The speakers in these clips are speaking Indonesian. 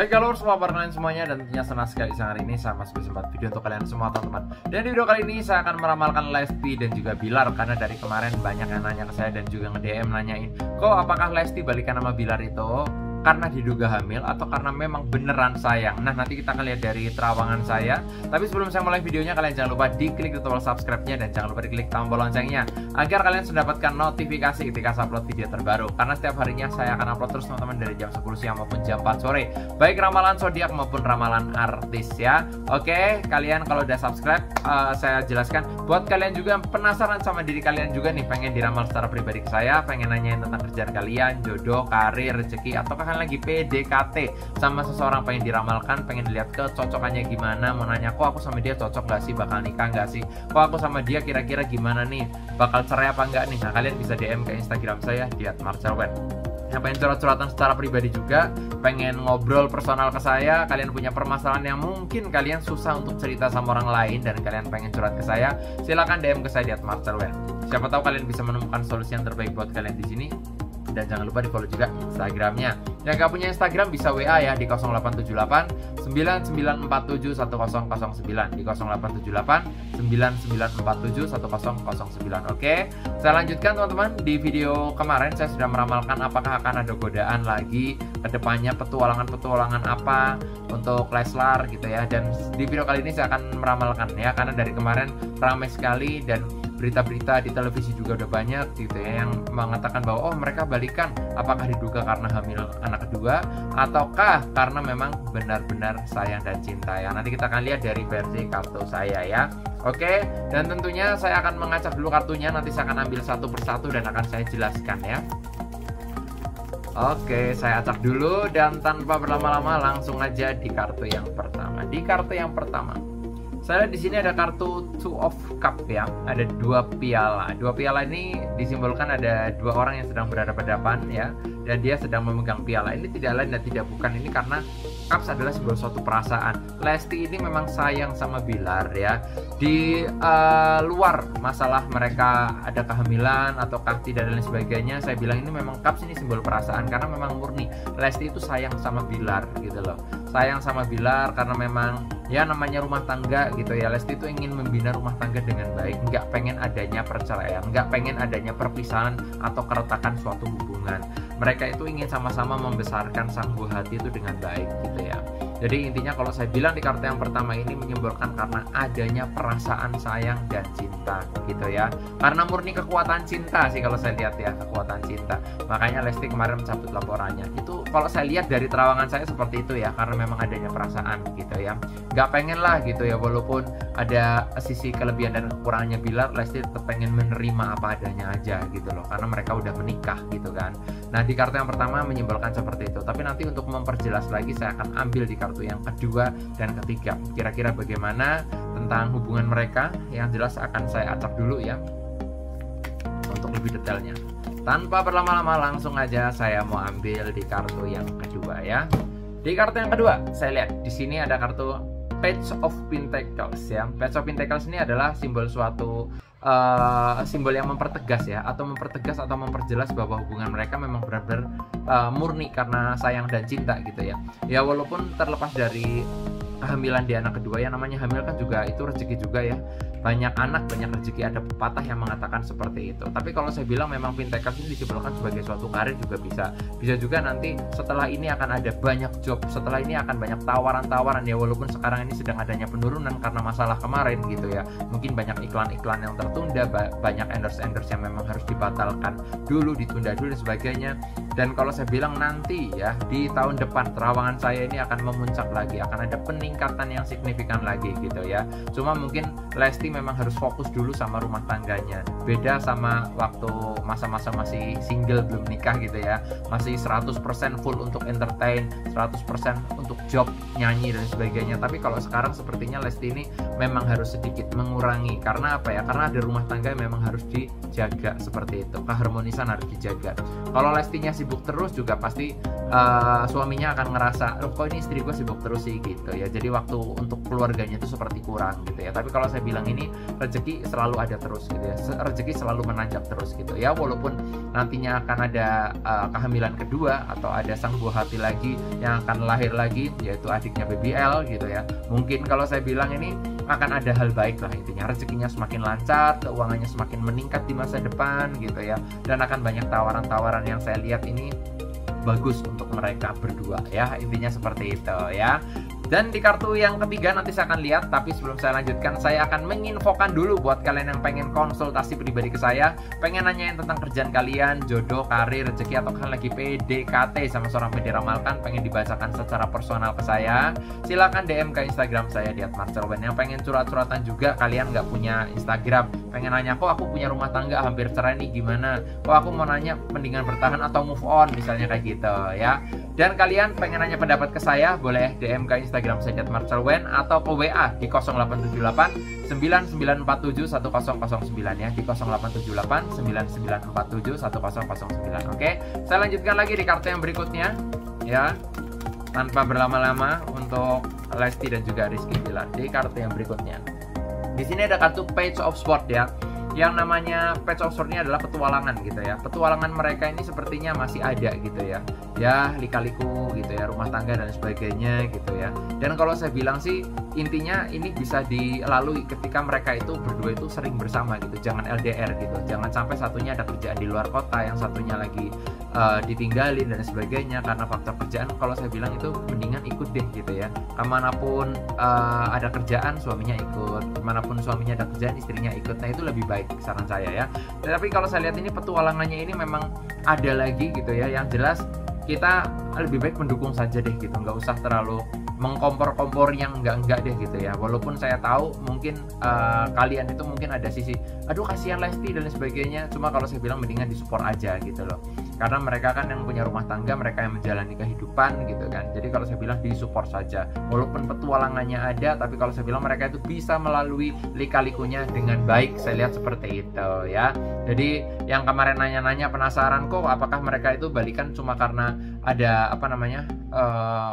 Hai galor semua, kalian semuanya, dan tentunya senang sekali siang hari ini saya masih bersempat video untuk kalian semua teman-teman. Dan di video kali ini saya akan meramalkan Lesti dan juga Bilar, karena dari kemarin banyak yang nanya ke saya dan juga nge-DM nanyain, kok apakah Lesti balikan sama Bilar itu karena diduga hamil atau karena memang beneran sayang. Nah, nanti kita akan lihat dari terawangan saya. Tapi sebelum saya mulai videonya, kalian jangan lupa diklik tombol subscribe-nya dan jangan lupa diklik tombol loncengnya agar kalian sudah mendapatkan notifikasi ketika saya upload video terbaru. Karena setiap harinya saya akan upload terus teman-teman, dari jam 10 siang maupun jam 4 sore, baik ramalan zodiak maupun ramalan artis ya. Oke, kalian kalau udah subscribe, saya jelaskan buat kalian juga penasaran sama diri kalian juga nih, pengen diramal secara pribadi ke saya, pengen nanyain tentang kerjaan kalian, jodoh, karir, rezeki, ataukah lagi PDKT sama seseorang, pengen diramalkan, pengen dilihat kecocokannya gimana, mau nanya kok aku sama dia cocok gak sih, bakal nikah gak sih, kok aku sama dia kira-kira gimana nih, bakal cerai apa enggak nih. Nah, kalian bisa DM ke Instagram saya di @marcelwen. Yang pengen curhat-curhatan secara pribadi juga, pengen ngobrol personal ke saya, kalian punya permasalahan yang mungkin kalian susah untuk cerita sama orang lain dan kalian pengen curhat ke saya, silakan DM ke saya di @marcelwen. Siapa tahu kalian bisa menemukan solusi yang terbaik buat kalian di sini. Dan jangan lupa di follow juga Instagramnya. Yang gak punya Instagram bisa WA ya di 0878 9947 1009, di 0878 9947 1009. Oke, saya lanjutkan teman-teman. Di video kemarin saya sudah meramalkan apakah akan ada godaan lagi kedepannya, petualangan apa untuk Leslar gitu ya. Dan di video kali ini saya akan meramalkan ya, karena dari kemarin ramai sekali dan berita-berita di televisi juga udah banyak gitu ya, yang mengatakan bahwa oh mereka balikan, apakah diduga karena hamil anak kedua ataukah karena memang benar-benar sayang dan cinta ya. Nanti kita akan lihat dari versi kartu saya ya. Oke, dan tentunya saya akan mengacak dulu kartunya, nanti saya akan ambil satu persatu dan akan saya jelaskan ya. Oke, saya acak dulu dan tanpa berlama-lama langsung aja di kartu yang pertama. Di kartu yang pertama, saya lihat di sini ada kartu Two of Cup ya, ada dua piala. Dua piala ini disimbolkan ada dua orang yang sedang berhadapan-hadapan ya, dan dia sedang memegang piala. Ini tidak lain dan tidak bukan, ini karena Cups adalah simbol suatu perasaan. Lesti ini memang sayang sama Bilar ya. Di luar masalah mereka ada kehamilan ataukah tidak dan lain sebagainya, saya bilang ini memang Cups ini simbol perasaan, karena memang murni Lesti itu sayang sama Bilar gitu loh. Sayang sama Bilar karena memang ya namanya rumah tangga gitu ya. Lesti itu ingin membina rumah tangga dengan baik, nggak pengen adanya perceraian, nggak pengen adanya perpisahan atau keretakan suatu hubungan. Mereka itu ingin sama-sama membesarkan sang buah hati itu dengan baik gitu ya. Jadi intinya kalau saya bilang di kartu yang pertama ini menyimbolkan karena adanya perasaan sayang dan cinta gitu ya. Karena murni kekuatan cinta sih kalau saya lihat ya, kekuatan cinta. Makanya Lesti kemarin mencabut laporannya. Itu kalau saya lihat dari terawangan saya seperti itu ya, karena memang adanya perasaan gitu ya. Gak pengen lah gitu ya, walaupun ada sisi kelebihan dan kekurangannya Bilar, Lesti tetap pengen menerima apa adanya aja gitu loh, karena mereka udah menikah gitu kan. Nah, di kartu yang pertama menyimbolkan seperti itu. Tapi nanti untuk memperjelas lagi saya akan ambil di kartu yang kedua dan ketiga. Kira-kira bagaimana tentang hubungan mereka? Yang jelas akan saya acak dulu ya untuk lebih detailnya. Tanpa berlama-lama langsung aja saya mau ambil di kartu yang kedua ya. Di kartu yang kedua saya lihat di sini ada kartu Page of Pentacles ya. Page of Pentacles ini adalah simbol suatu simbol yang mempertegas ya, atau mempertegas atau memperjelas bahwa hubungan mereka memang benar-benar murni karena sayang dan cinta gitu ya. Ya walaupun terlepas dari kehamilan di anak kedua, yang namanya hamil kan juga itu rezeki juga ya. Banyak anak, banyak rezeki, ada pepatah yang mengatakan seperti itu. Tapi kalau saya bilang memang Pentacles ini disimbolkan sebagai suatu karir juga bisa. Bisa juga nanti setelah ini akan ada banyak job, setelah ini akan banyak tawaran-tawaran ya, walaupun sekarang ini sedang adanya penurunan karena masalah kemarin gitu ya. Mungkin banyak iklan-iklan yang tertunda, banyak endorse-endorse yang memang harus dibatalkan dulu, ditunda dulu dan sebagainya. Dan kalau saya bilang nanti ya di tahun depan terawangan saya ini akan memuncak lagi, akan ada peningkatan yang signifikan lagi gitu ya. Cuma mungkin Lesti memang harus fokus dulu sama rumah tangganya. Beda sama waktu masa-masa masih single belum nikah gitu ya. Masih 100% full untuk entertain, 100% untuk job, nyanyi dan sebagainya. Tapi kalau sekarang sepertinya Lesti ini memang harus sedikit mengurangi. Karena apa ya? Karena ada rumah tangga yang memang harus dijaga seperti itu. Keharmonisan harus dijaga. Kalau Lestinya sibuk terus juga pasti suaminya akan ngerasa, loh kok ini istri gue sibuk terus sih gitu ya. Jadi jadi waktu untuk keluarganya itu seperti kurang gitu ya. Tapi kalau saya bilang ini rezeki selalu ada terus gitu ya, rezeki selalu menanjak terus gitu ya, walaupun nantinya akan ada kehamilan kedua atau ada sang buah hati lagi yang akan lahir lagi, yaitu adiknya BBL gitu ya. Mungkin kalau saya bilang ini akan ada hal baik lah, intinya rezekinya semakin lancar, keuangannya semakin meningkat di masa depan gitu ya, dan akan banyak tawaran-tawaran yang saya lihat ini bagus untuk mereka berdua ya, intinya seperti itu ya. Dan di kartu yang ketiga nanti saya akan lihat, tapi sebelum saya lanjutkan saya akan menginfokan dulu buat kalian yang pengen konsultasi pribadi ke saya, pengen nanyain tentang kerjaan kalian, jodoh, karir, rezeki, atau kalian lagi PDKT sama seorang yang diramalkan, pengen dibacakan secara personal ke saya, silakan DM ke Instagram saya di @marcelwen. Yang pengen curhat-curhatan juga, kalian nggak punya Instagram, pengen nanya kok aku punya rumah tangga hampir cerai nih gimana, kok aku mau nanya mendingan bertahan atau move on misalnya kayak gitu ya. Dan kalian pengen nanya pendapat ke saya, boleh DM ke Instagram saya @marcelwen atau ke WA di 0878 9947 1009 ya, di 0878 9947 1009. Oke, saya lanjutkan lagi di kartu yang berikutnya ya, tanpa berlama-lama untuk Lesti dan juga Rizky Bilar. Di kartu yang berikutnya, di sini ada kartu Page of Swords ya. Yang namanya Page of Swords ini adalah petualangan gitu ya. Petualangan mereka ini sepertinya masih ada gitu ya. Ya, lika-liku gitu ya, rumah tangga dan sebagainya gitu ya. Dan kalau saya bilang sih, intinya ini bisa dilalui ketika mereka itu berdua itu sering bersama gitu. Jangan LDR gitu. Jangan sampai satunya ada kerjaan di luar kota, yang satunya lagi ditinggalin dan sebagainya karena faktor kerjaan. Kalau saya bilang itu mendingan ikut deh gitu ya. Kemanapun ada kerjaan, suaminya ikut. Kemanapun suaminya ada kerjaan, istrinya ikut. Nah, itu lebih baik saran saya ya. Tapi kalau saya lihat ini petualangannya ini memang ada lagi gitu ya. Yang jelas kita lebih baik mendukung saja deh gitu, nggak usah terlalu mengkompor-kompor yang enggak deh gitu ya. Walaupun saya tahu mungkin kalian itu mungkin ada sisi aduh kasihan Lesti dan sebagainya, cuma kalau saya bilang mendingan disupport aja gitu loh, karena mereka kan yang punya rumah tangga, mereka yang menjalani kehidupan gitu kan. Jadi kalau saya bilang disupport saja, walaupun petualangannya ada, tapi kalau saya bilang mereka itu bisa melalui lika-likunya dengan baik, saya lihat seperti itu ya. Jadi yang kemarin nanya-nanya penasaran kok apakah mereka itu balikan cuma karena ada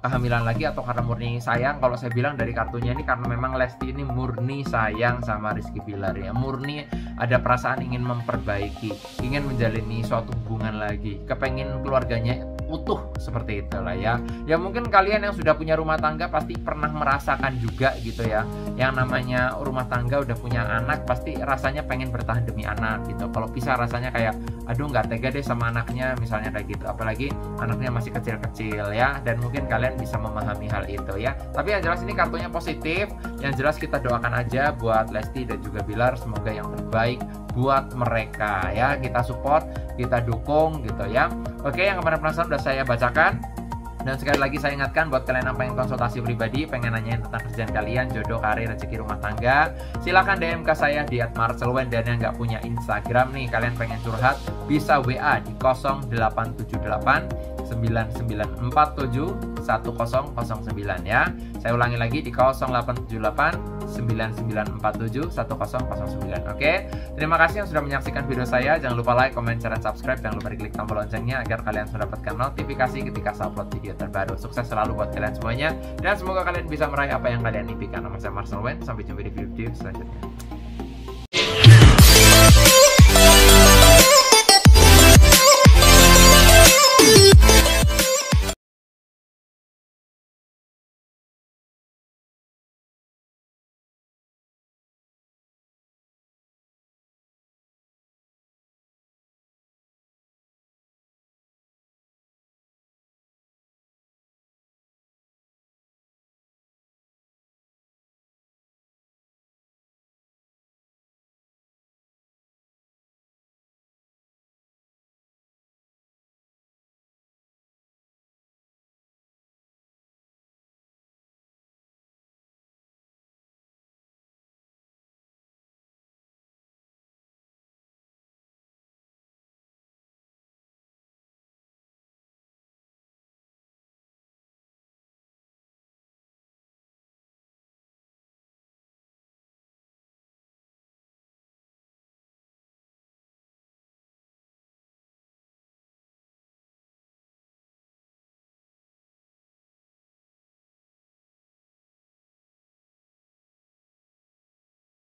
kehamilan lagi atau karena murni sayang. Kalau saya bilang dari kartunya ini karena memang Lesti ini murni sayang sama Rizky Bilar ya, murni ada perasaan ingin memperbaiki, ingin menjalani suatu hubungan lagi, kepengen keluarganya utuh seperti itulah ya. Ya mungkin kalian yang sudah punya rumah tangga pasti pernah merasakan juga gitu ya, yang namanya rumah tangga udah punya anak pasti rasanya pengen bertahan demi anak gitu. Kalau pisah rasanya kayak aduh nggak tega deh sama anaknya misalnya kayak gitu, apalagi anaknya masih kecil-kecil ya. Dan mungkin kalian bisa memahami hal itu ya. Tapi yang jelas ini kartunya positif, yang jelas kita doakan aja buat Lesti dan juga Bilar, semoga yang terbaik buat mereka ya. Kita support, kita dukung gitu ya. Oke, yang kemarin penasaran udah saya bacakan. Dan sekali lagi saya ingatkan buat kalian yang pengen konsultasi pribadi, pengen nanyain tentang kerjaan kalian, jodoh, karir, rezeki, rumah tangga, silahkan DM ke saya di @marcelwen. Dan yang nggak punya Instagram nih, kalian pengen curhat, bisa WA di 0878 9947 1009 ya. Saya ulangi lagi di 0878 9947 1009. Oke, terima kasih yang sudah menyaksikan video saya. Jangan lupa like, comment, share, dan subscribe. Jangan lupa diklik tombol loncengnya agar kalian mendapatkan notifikasi ketika saya upload video terbaru. Sukses selalu buat kalian semuanya, dan semoga kalian bisa meraih apa yang kalian impikan. Nama saya Marcelwen, sampai jumpa di video selanjutnya.